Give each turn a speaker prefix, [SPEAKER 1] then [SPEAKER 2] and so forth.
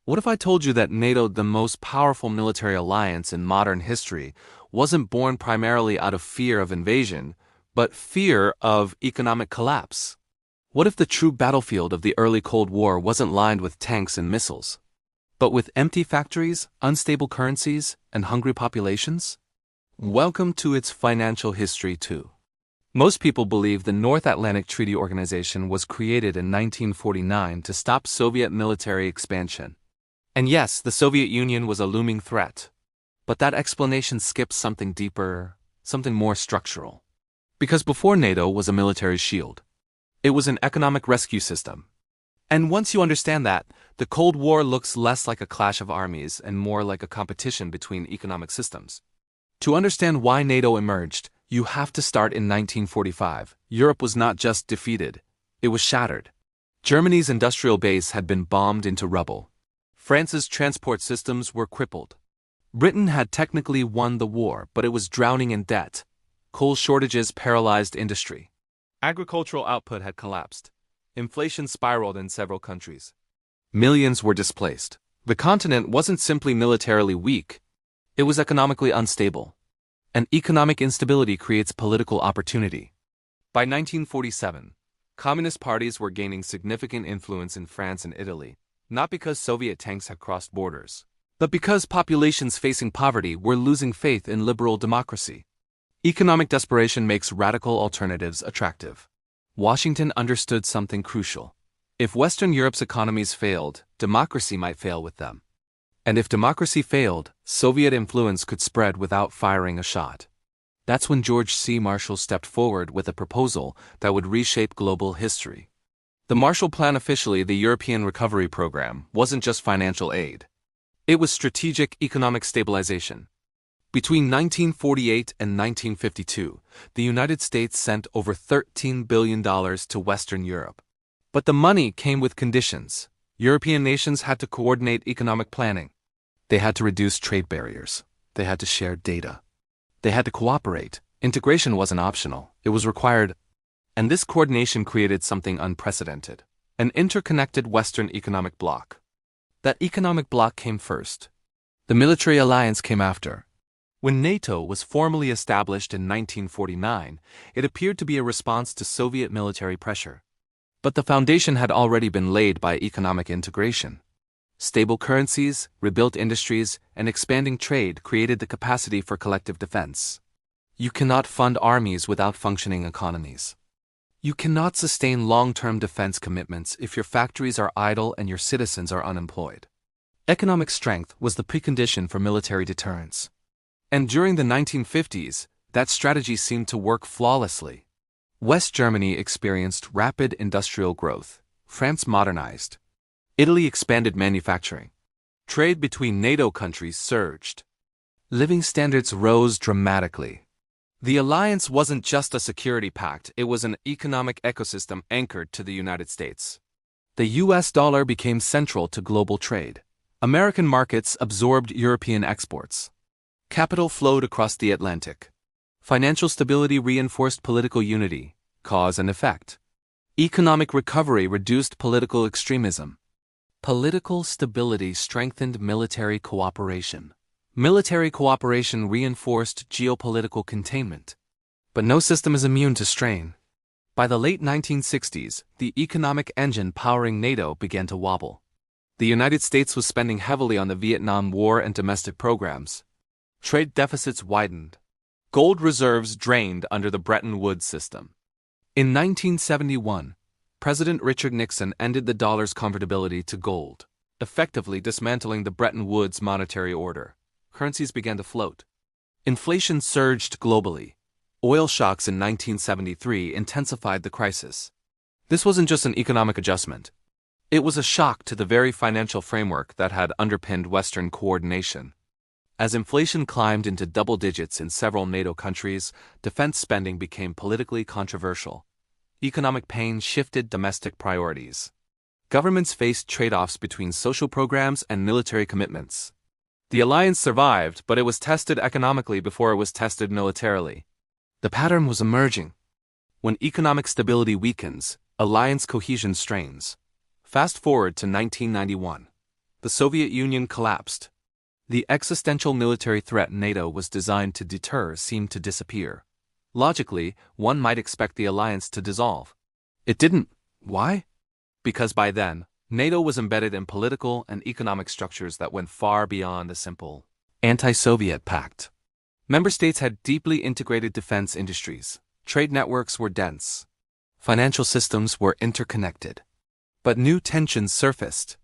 [SPEAKER 1] What if I told you that NATO, the most powerful military alliance in modern history, wasn't born primarily out of fear of invasion, but fear of economic collapse? What if the true battlefield of the early Cold War wasn't lined with tanks and missiles, but with empty factories, unstable currencies, and hungry populations? Welcome to its financial history too. Most people believe the North Atlantic Treaty Organization was created in 1949 to stop Soviet military expansion. And yes, the Soviet Union was a looming threat. But that explanation skips something deeper, something more structural. Because before NATO was a military shield, it was an economic rescue system. And once you understand that, the Cold War looks less like a clash of armies and more like a competition between economic systems. To understand why NATO emerged, you have to start in 1945. Europe was not just defeated, it was shattered. Germany's industrial base had been bombed into rubble. France's transport systems were crippled. Britain had technically won the war, but it was drowning in debt. Coal shortages paralyzed industry. Agricultural output had collapsed. Inflation spiraled in several countries. Millions were displaced. The continent wasn't simply militarily weak, it was economically unstable. And economic instability creates political opportunity. By 1947, communist parties were gaining significant influence in France and Italy, not because Soviet tanks had crossed borders, but because populations facing poverty were losing faith in liberal democracy. Economic desperation makes radical alternatives attractive. Washington understood something crucial. If Western Europe's economies failed, democracy might fail with them. And if democracy failed, Soviet influence could spread without firing a shot. That's when George C. Marshall stepped forward with a proposal that would reshape global history. The Marshall Plan, officially the European Recovery Program, wasn't just financial aid. It was strategic economic stabilization. Between 1948 and 1952, the United States sent over $13 billion to Western Europe. But the money came with conditions. European nations had to coordinate economic planning. They had to reduce trade barriers. They had to share data. They had to cooperate. Integration wasn't optional, it was required. And this coordination created something unprecedented: an interconnected Western economic bloc. That economic bloc came first. The military alliance came after. When NATO was formally established in 1949, it appeared to be a response to Soviet military pressure. But the foundation had already been laid by economic integration. Stable currencies, rebuilt industries, and expanding trade created the capacity for collective defense. You cannot fund armies without functioning economies. You cannot sustain long-term defense commitments if your factories are idle and your citizens are unemployed. Economic strength was the precondition for military deterrence. And during the 1950s, that strategy seemed to work flawlessly. West Germany experienced rapid industrial growth. France modernized. Italy expanded manufacturing. Trade between NATO countries surged. Living standards rose dramatically. The alliance wasn't just a security pact, it was an economic ecosystem anchored to the United States. The US dollar became central to global trade. American markets absorbed European exports. Capital flowed across the Atlantic. Financial stability reinforced political unity, cause and effect. Economic recovery reduced political extremism. Political stability strengthened military cooperation. Military cooperation reinforced geopolitical containment. But no system is immune to strain. By the late 1960s, the economic engine powering NATO began to wobble. The United States was spending heavily on the Vietnam War and domestic programs. Trade deficits widened. Gold reserves drained under the Bretton Woods system. In 1971, President Richard Nixon ended the dollar's convertibility to gold, effectively dismantling the Bretton Woods monetary order. Currencies began to float. Inflation surged globally. Oil shocks in 1973 intensified the crisis. This wasn't just an economic adjustment. It was a shock to the very financial framework that had underpinned Western coordination. As inflation climbed into double digits in several NATO countries, defense spending became politically controversial. Economic pain shifted domestic priorities. Governments faced trade-offs between social programs and military commitments. The alliance survived, but it was tested economically before it was tested militarily. The pattern was emerging. When economic stability weakens, alliance cohesion strains. Fast forward to 1991. The Soviet Union collapsed. The existential military threat NATO was designed to deter seemed to disappear. Logically, one might expect the alliance to dissolve. It didn't. Why? Because by then, NATO was embedded in political and economic structures that went far beyond a simple anti-Soviet pact. Member states had deeply integrated defense industries. Trade networks were dense. Financial systems were interconnected. But new tensions surfaced.